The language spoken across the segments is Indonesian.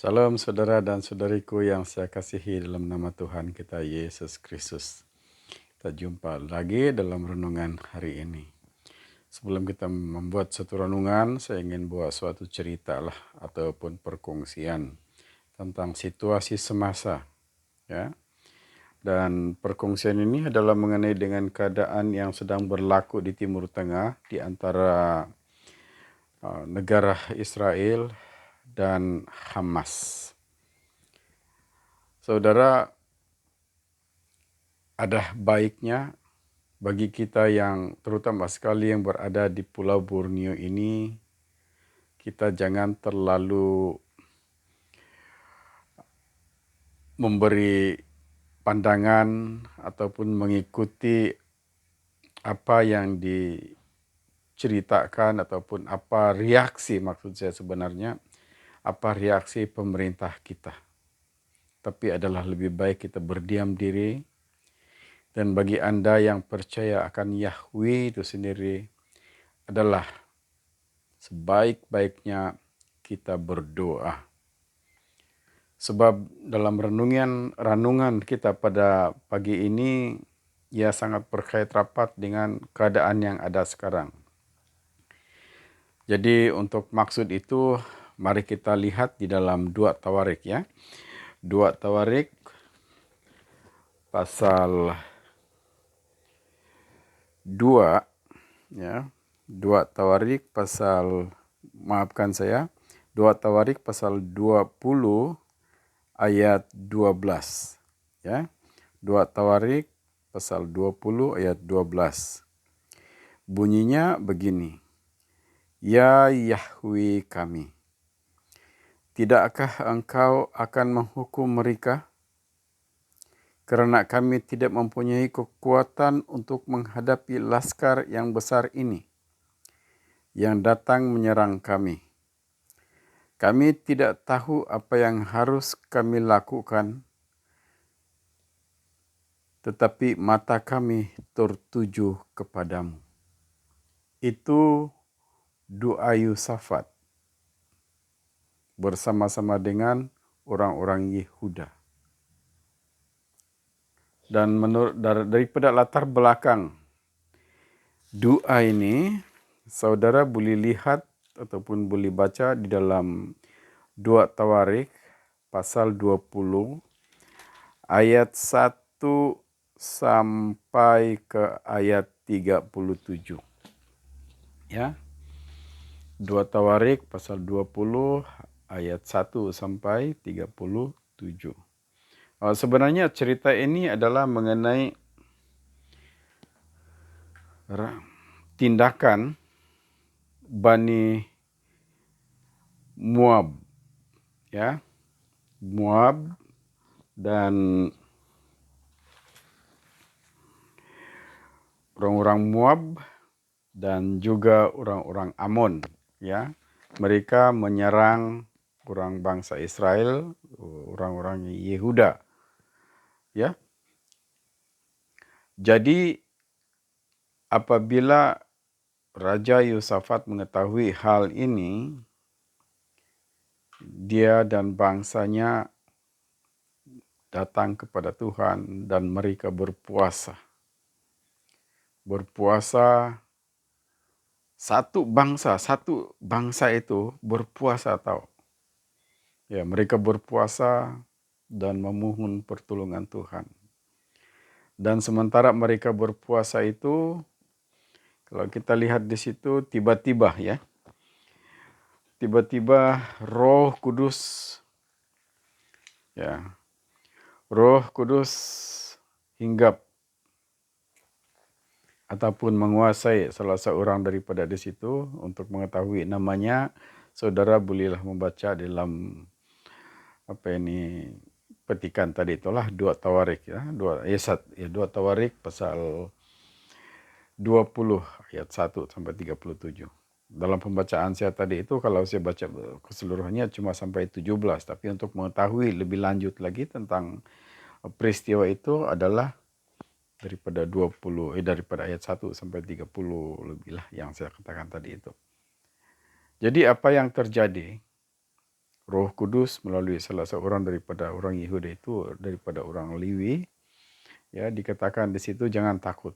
Salam saudara dan saudariku yang saya kasihi dalam nama Tuhan kita Yesus Kristus. Kita jumpa lagi dalam renungan hari ini. Sebelum kita membuat satu renungan, saya ingin buat suatu cerita lah ataupun perkongsian tentang situasi semasa, ya. Dan perkongsian ini adalah mengenai dengan keadaan yang sedang berlaku di Timur Tengah di antara negara Israel dan Hamas. Saudara, ada baiknya bagi kita yang terutama sekali yang berada di Pulau Borneo ini, kita jangan terlalu memberi pandangan ataupun mengikuti apa yang diceritakan ataupun apa reaksi, maksud saya sebenarnya, apa reaksi pemerintah kita. Tapi adalah lebih baik kita berdiam diri. Dan bagi Anda yang percaya akan Yahweh itu sendiri, adalah sebaik-baiknya kita berdoa. Sebab dalam renungan kita pada pagi ini, ia sangat berkait rapat dengan keadaan yang ada sekarang. Jadi untuk maksud itu, mari kita lihat di dalam 2 Tawarik, ya. 2 Tawarik pasal 2, ya. 2 Tawarik pasal, 2 Tawarik pasal 20 ayat 12, ya. 2 Tawarik pasal 20 ayat 12. Bunyinya begini. Ya Yahweh kami, tidakkah engkau akan menghukum mereka? Karena kami tidak mempunyai kekuatan untuk menghadapi laskar yang besar ini, yang datang menyerang kami. Kami tidak tahu apa yang harus kami lakukan, tetapi mata kami tertuju kepadamu. Itu doa Yosafat bersama-sama dengan orang-orang Yehuda. Dan menurut daripada latar belakang doa ini, saudara boleh lihat ataupun boleh baca di dalam 2 Tawarik pasal 20 ayat 1 sampai ke ayat 37. Ya. 2 Tawarik pasal 20 ayat 1 sampai 37. Sebenarnya cerita ini adalah mengenai tindakan Bani Moab, ya. Moab dan orang-orang Moab dan juga orang-orang Amon, ya. Mereka menyerang orang bangsa Israel, orang-orang Yehuda, ya. Jadi apabila Raja Yosafat mengetahui hal ini, dia dan bangsanya datang kepada Tuhan dan mereka berpuasa. Berpuasa, satu bangsa itu berpuasa tahu. Ya, mereka berpuasa dan memohon pertolongan Tuhan. Dan sementara mereka berpuasa itu, kalau kita lihat di situ tiba-tiba, ya. Tiba-tiba Roh Kudus, ya. Roh Kudus hinggap ataupun menguasai salah seorang daripada di situ. Untuk mengetahui namanya, saudara bolehlah membaca dalam petikan tadi itulah 2 Tawarik, ya. 2 Tawarik pasal 20 ayat 1 sampai 37. Dalam pembacaan saya tadi itu, kalau saya baca keseluruhannya cuma sampai 17, tapi untuk mengetahui lebih lanjut lagi tentang peristiwa itu adalah daripada ayat 1 sampai 30 lebih lah yang saya katakan tadi itu. Jadi apa yang terjadi? Roh Kudus melalui salah seorang daripada orang Yehuda itu, daripada orang Lewi, ya, dikatakan di situ jangan takut.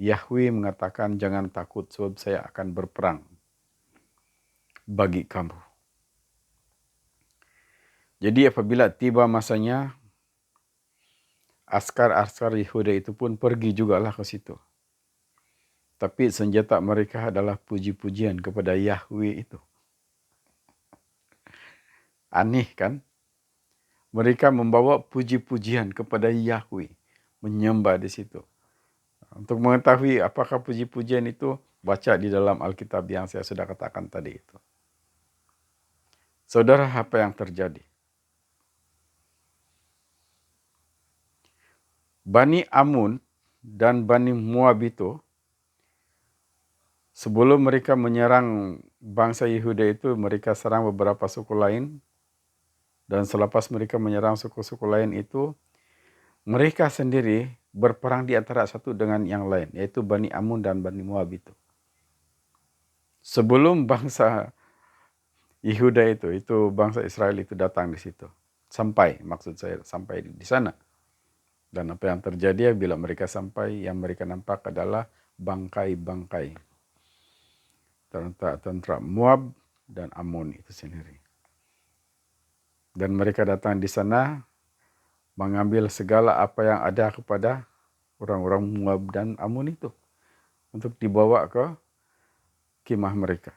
Yahweh mengatakan jangan takut sebab saya akan berperang bagi kamu. Jadi apabila tiba masanya, askar-askar Yehuda itu pun pergi jugalah ke situ. Tapi senjata mereka adalah puji-pujian kepada Yahweh itu. Aneh kan? Mereka membawa puji-pujian kepada Yahweh. Menyembah di situ. Untuk mengetahui apakah puji-pujian itu, baca di dalam Alkitab yang saya sudah katakan tadi itu. Saudara, apa yang terjadi? Bani Amun dan Bani Moab itu, sebelum mereka menyerang bangsa Yehuda itu, mereka serang beberapa suku lain. Dan selepas mereka menyerang suku-suku lain itu, mereka sendiri berperang di antara satu dengan yang lain, yaitu Bani Amun dan Bani Moab itu. Sebelum bangsa Yehuda itu bangsa Israel itu datang di situ. Sampai, maksud saya sampai di sana. Dan apa yang terjadi bila mereka sampai, yang mereka nampak adalah bangkai-bangkai tentara Moab dan Amun itu sendiri. Dan mereka datang di sana mengambil segala apa yang ada kepada orang-orang Moab dan Amun itu untuk dibawa ke kemah mereka.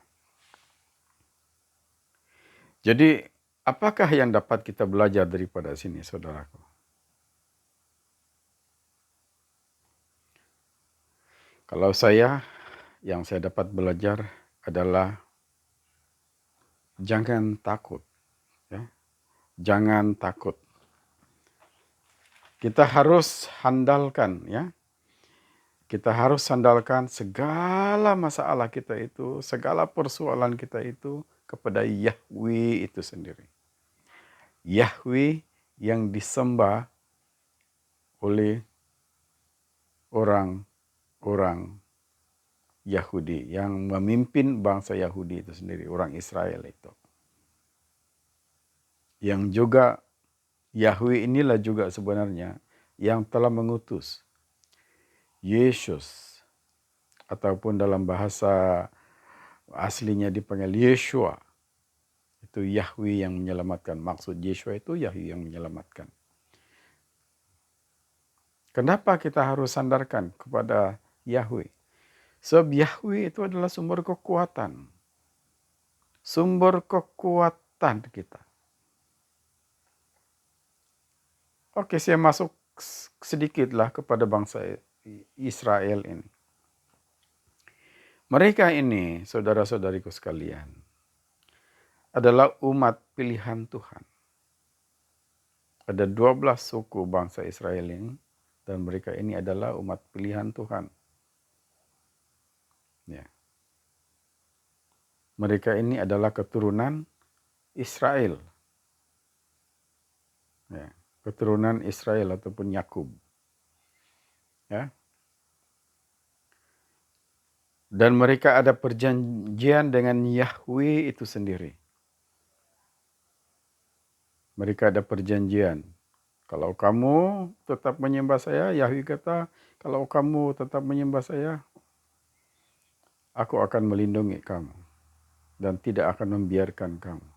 Jadi, apakah yang dapat kita belajar daripada sini, saudaraku? Kalau yang saya dapat belajar adalah jangan takut. Ya. Jangan takut. Kita harus handalkan, ya. Kita harus sandalkan segala masalah kita itu, segala persoalan kita itu kepada Yahweh itu sendiri. Yahweh yang disembah oleh orang Yahudi, yang memimpin bangsa Yahudi itu sendiri, orang Israel itu. Yang juga Yahweh inilah juga sebenarnya yang telah mengutus Yesus, ataupun dalam bahasa aslinya dipanggil Yeshua. Itu Yahweh yang menyelamatkan. Maksud Yeshua itu Yahweh yang menyelamatkan. Kenapa kita harus sandarkan kepada Yahweh? Sebab Yahweh itu adalah sumber kekuatan. Sumber kekuatan kita. Oke, saya masuk sedikitlah kepada bangsa Israel ini. Mereka ini, saudara-saudariku sekalian, adalah umat pilihan Tuhan. Ada 12 suku bangsa Israel ini, dan mereka ini adalah umat pilihan Tuhan. Ya. Mereka ini adalah keturunan Israel. Ya. Keturunan Israel ataupun Yakub. Ya. Dan mereka ada perjanjian dengan Yahweh itu sendiri. Mereka ada perjanjian. Kalau kamu tetap menyembah saya, Yahweh kata, kalau kamu tetap menyembah saya, aku akan melindungi kamu dan tidak akan membiarkan kamu.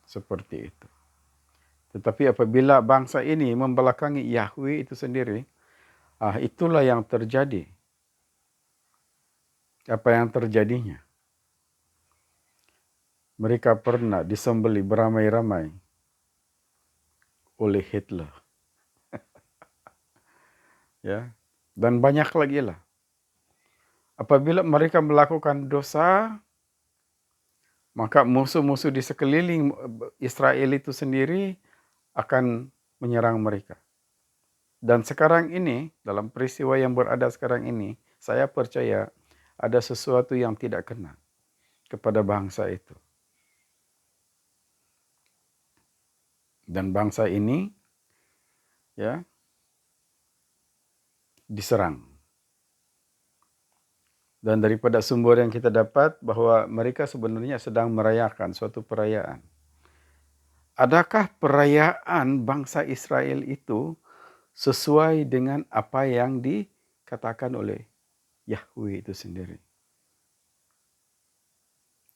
Seperti itu. Tetapi apabila bangsa ini membelakangi Yahweh itu sendiri, itulah yang terjadi. Apa yang terjadinya? Mereka pernah disembelih beramai-ramai oleh Hitler. Ya, dan banyak lagi lah. Apabila mereka melakukan dosa, maka musuh-musuh di sekeliling Israel itu sendiri akan menyerang mereka. Dan sekarang ini, dalam peristiwa yang berada sekarang ini, saya percaya ada sesuatu yang tidak kena kepada bangsa itu. Dan bangsa ini, ya, diserang. Dan daripada sumber yang kita dapat bahwa mereka sebenarnya sedang merayakan suatu perayaan. Adakah perayaan bangsa Israel itu sesuai dengan apa yang dikatakan oleh Yahweh itu sendiri?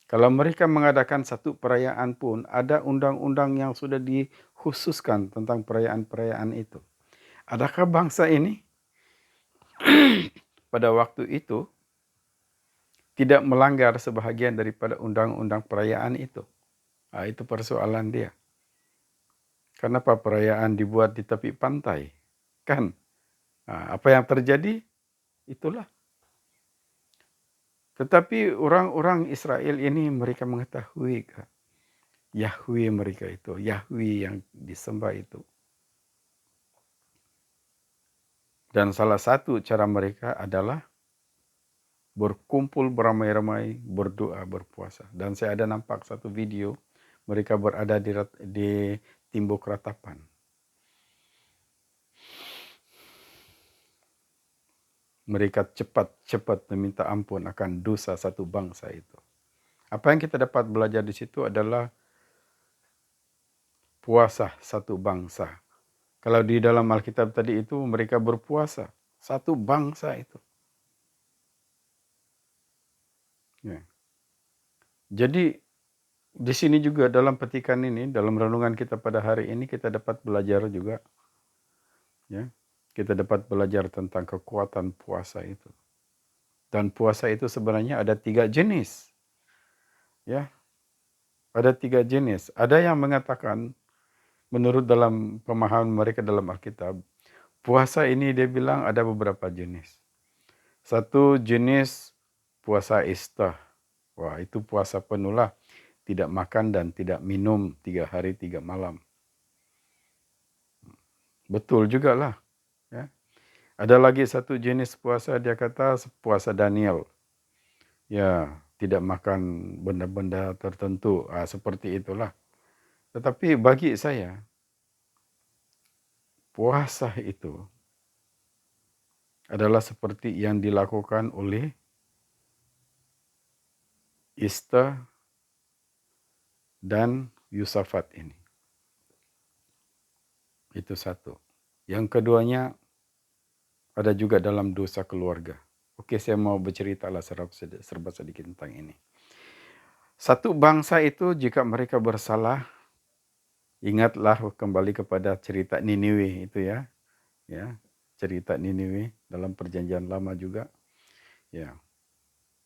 Kalau mereka mengadakan satu perayaan pun, ada undang-undang yang sudah dikhususkan tentang perayaan-perayaan itu. Adakah bangsa ini pada waktu itu tidak melanggar sebahagian daripada undang-undang perayaan itu? Itu persoalan dia. Kenapa perayaan dibuat di tepi pantai? Kan? Apa yang terjadi? Itulah. Tetapi orang-orang Israel ini mereka mengetahui Yahweh mereka itu, Yahweh yang disembah itu. Dan salah satu cara mereka adalah berkumpul beramai-ramai, berdoa, berpuasa. Dan saya ada nampak satu video, mereka berada di Timbuk Ratapan. Mereka cepat-cepat meminta ampun akan dosa satu bangsa itu. Apa yang kita dapat belajar di situ adalah puasa satu bangsa. Kalau di dalam Alkitab tadi itu mereka berpuasa, satu bangsa itu. Ya. Jadi di sini juga dalam petikan ini, dalam renungan kita pada hari ini kita dapat belajar juga. Ya, kita dapat belajar tentang kekuatan puasa itu. Dan puasa itu sebenarnya ada 3 jenis. Ya, ada 3 jenis. Ada yang mengatakan menurut dalam pemahaman mereka dalam Alkitab, puasa ini dia bilang ada beberapa jenis. Satu jenis puasa istah. Wah, itu puasa penuh lah. Tidak makan dan tidak minum 3 hari 3 malam. Betul juga lah. Ya. Ada lagi satu jenis puasa, dia kata puasa Daniel. Ya, tidak makan benda-benda tertentu. Seperti itulah. Tetapi bagi saya, puasa itu adalah seperti yang dilakukan oleh Ista dan Yusafat ini. Itu satu. Yang keduanya ada juga dalam dosa keluarga. Oke, saya mau bercerita lah serba sedikit tentang ini. Satu bangsa itu jika mereka bersalah, ingatlah kembali kepada cerita Niniwe itu ya. Ya, cerita Niniwe dalam perjanjian lama juga. Ya.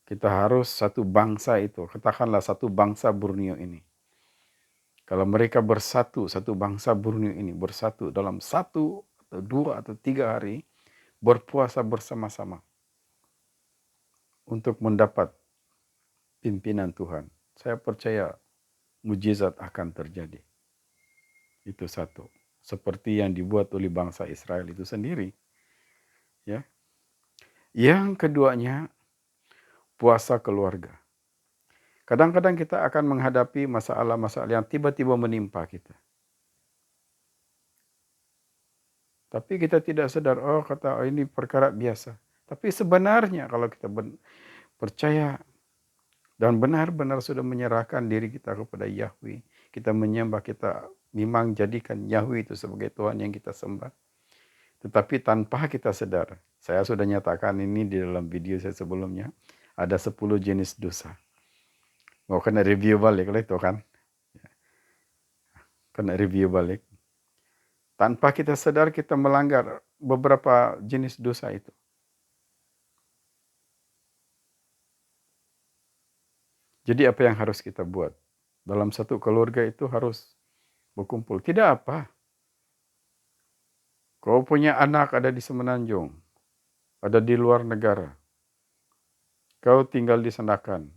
Kita harus satu bangsa itu, katakanlah satu bangsa Borneo ini. Kalau mereka bersatu, satu bangsa Borneo ini bersatu dalam 1 atau 2 atau 3 hari, berpuasa bersama-sama untuk mendapat pimpinan Tuhan. Saya percaya mujizat akan terjadi. Itu satu. Seperti yang dibuat oleh bangsa Israel itu sendiri. Ya. Yang keduanya, puasa keluarga. Kadang-kadang kita akan menghadapi masalah-masalah yang tiba-tiba menimpa kita. Tapi kita tidak sadar, ini perkara biasa. Tapi sebenarnya kalau kita percaya dan benar-benar sudah menyerahkan diri kita kepada Yahweh, kita menyembah, kita memang jadikan Yahweh itu sebagai Tuhan yang kita sembah. Tetapi tanpa kita sadar, saya sudah nyatakan ini di dalam video saya sebelumnya, ada 10 jenis dosa. Mau kena review balik lah itu kan. Kena review balik. Tanpa kita sadar kita melanggar beberapa jenis dosa itu. Jadi apa yang harus kita buat? Dalam satu keluarga itu harus berkumpul. Tidak apa. Kau punya anak ada di Semenanjung, ada di luar negara. Kau tinggal di Sandakan.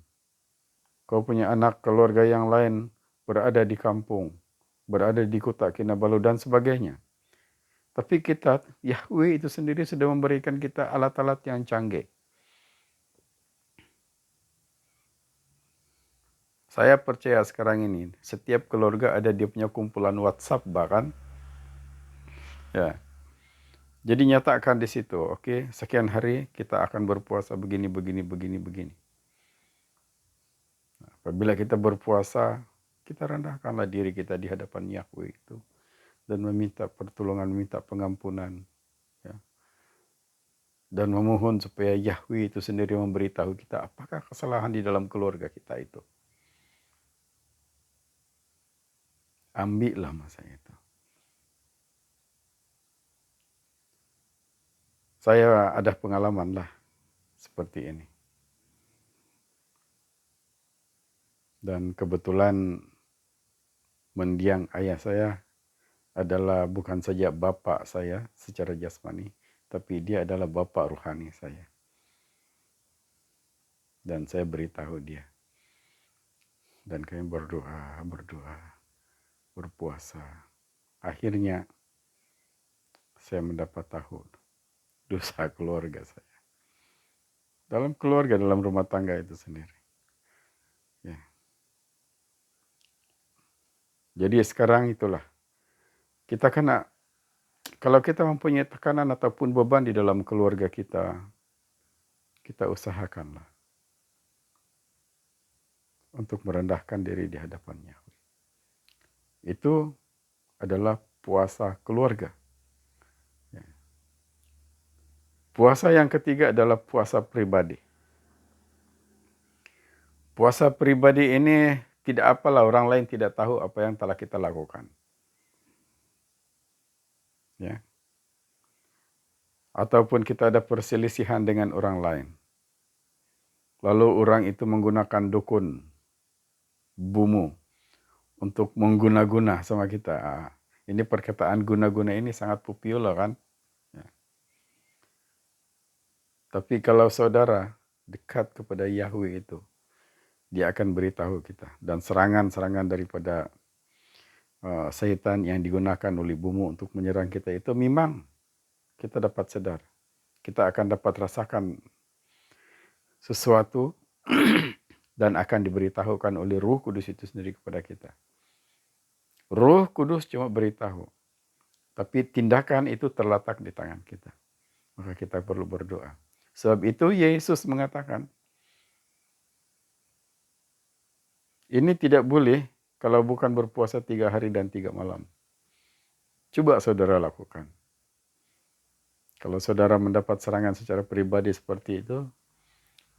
Kau punya anak keluarga yang lain berada di kampung, berada di kota Kinabalu dan sebagainya. Tapi kita, Yahweh itu sendiri sudah memberikan kita alat-alat yang canggih. Saya percaya sekarang ini, setiap keluarga ada dia punya kumpulan WhatsApp bahkan. Ya. Jadi nyatakan di situ, oke, sekian hari kita akan berpuasa begini, begini, begini, begini. Apabila kita berpuasa, kita rendahkanlah diri kita di hadapan Yahweh itu. Dan meminta pertolongan, meminta pengampunan. Ya. Dan memohon supaya Yahweh itu sendiri memberitahu kita apakah kesalahan di dalam keluarga kita itu. Ambillah masa itu. Saya ada pengalaman lah seperti ini. Dan kebetulan mendiang ayah saya adalah bukan saja bapak saya secara jasmani, tapi dia adalah bapak rohani saya. Dan saya beritahu dia. Dan kami berdoa, berpuasa. Akhirnya saya mendapat tahu dosa keluarga saya. Dalam keluarga, dalam rumah tangga itu sendiri. Ya. Jadi sekarang itulah. Kita kena, kalau kita mempunyai tekanan ataupun beban di dalam keluarga kita usahakanlah untuk merendahkan diri di hadapannya. Itu adalah puasa keluarga. Ya. Puasa yang ketiga adalah puasa pribadi. Puasa pribadi ini tidak apalah orang lain tidak tahu apa yang telah kita lakukan. Ya. Ataupun kita ada perselisihan dengan orang lain. Lalu orang itu menggunakan dukun, bumu, untuk mengguna-guna sama kita. Ini perkataan guna-guna ini sangat populer kan. Ya. Tapi kalau saudara dekat kepada Yahweh itu, dia akan beritahu kita. Dan serangan-serangan daripada setan yang digunakan oleh bumu untuk menyerang kita itu memang kita dapat sadar. Kita akan dapat rasakan sesuatu dan akan diberitahukan oleh Ruh Kudus itu sendiri kepada kita. Ruh Kudus cuma beritahu. Tapi tindakan itu terletak di tangan kita. Maka kita perlu berdoa. Sebab itu Yesus mengatakan, ini tidak boleh kalau bukan berpuasa 3 hari dan 3 malam. Coba saudara lakukan. Kalau saudara mendapat serangan secara pribadi seperti itu,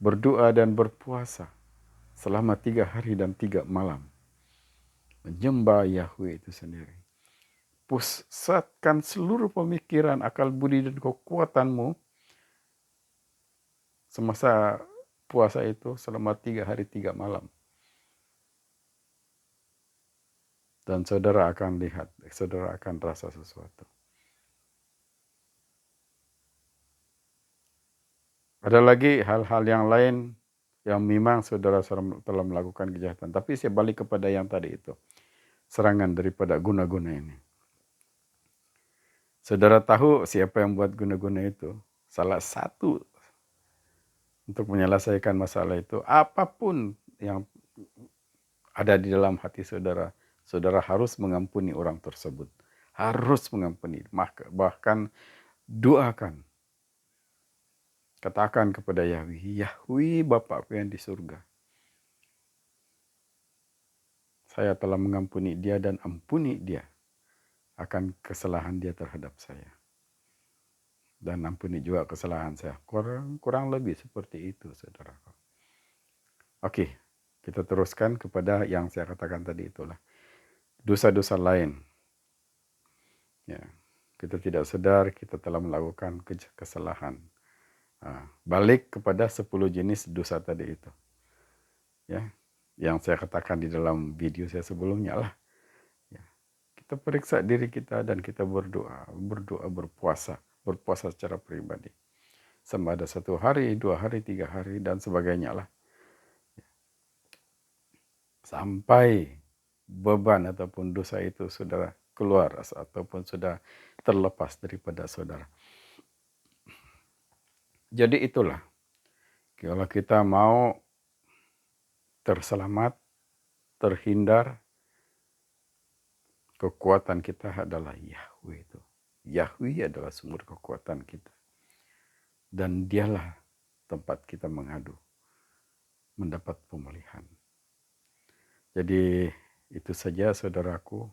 berdoa dan berpuasa selama 3 hari dan 3 malam. Menyembah Yahweh itu sendiri. Pusatkan seluruh pemikiran, akal budi dan kekuatanmu semasa puasa itu selama 3 hari 3 malam. Dan saudara akan lihat, saudara akan rasa sesuatu. Ada lagi hal-hal yang lain yang memang saudara telah melakukan kejahatan. Tapi saya balik kepada yang tadi itu. Serangan daripada guna-guna ini. Saudara tahu siapa yang buat guna-guna itu? Salah satu untuk menyelesaikan masalah itu, apapun yang ada di dalam hati saudara, saudara harus mengampuni orang tersebut. Harus mengampuni. Bahkan doakan. Katakan kepada Yahweh, Yahweh Bapakku yang di surga. Saya telah mengampuni dia dan ampuni dia akan kesalahan dia terhadap saya. Dan ampuni juga kesalahan saya. Kurang lebih seperti itu, saudara. Oke, kita teruskan kepada yang saya katakan tadi itulah. Dosa-dosa lain. Ya, kita tidak sadar kita telah melakukan kesalahan. Balik kepada 10 jenis dosa tadi itu. Ya, yang saya katakan di dalam video saya sebelumnya lah. Ya, kita periksa diri kita dan kita berdoa, berpuasa secara pribadi. Sama ada 1 hari, 2 hari, 3 hari, dan sebagainya lah. Sampai beban ataupun dosa itu sudah keluar ataupun sudah terlepas daripada saudara. Jadi itulah, kalau kita mau terselamat, terhindar, kekuatan kita adalah Yahweh itu. Yahweh adalah sumber kekuatan kita. Dan dialah tempat kita mengadu, mendapat pemulihan. Jadi itu saja saudaraku,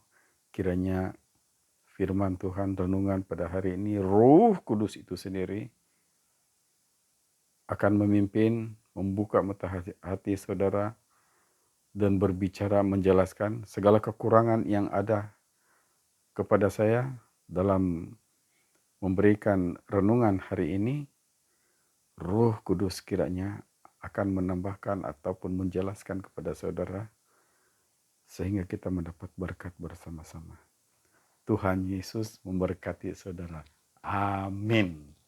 kiranya firman Tuhan renungan pada hari ini, Roh Kudus itu sendiri akan memimpin, membuka mata hati saudara, dan berbicara menjelaskan segala kekurangan yang ada kepada saya dalam memberikan renungan hari ini. Roh Kudus kiranya akan menambahkan ataupun menjelaskan kepada saudara sehingga kita mendapat berkat bersama-sama. Tuhan Yesus memberkati saudara. Amin.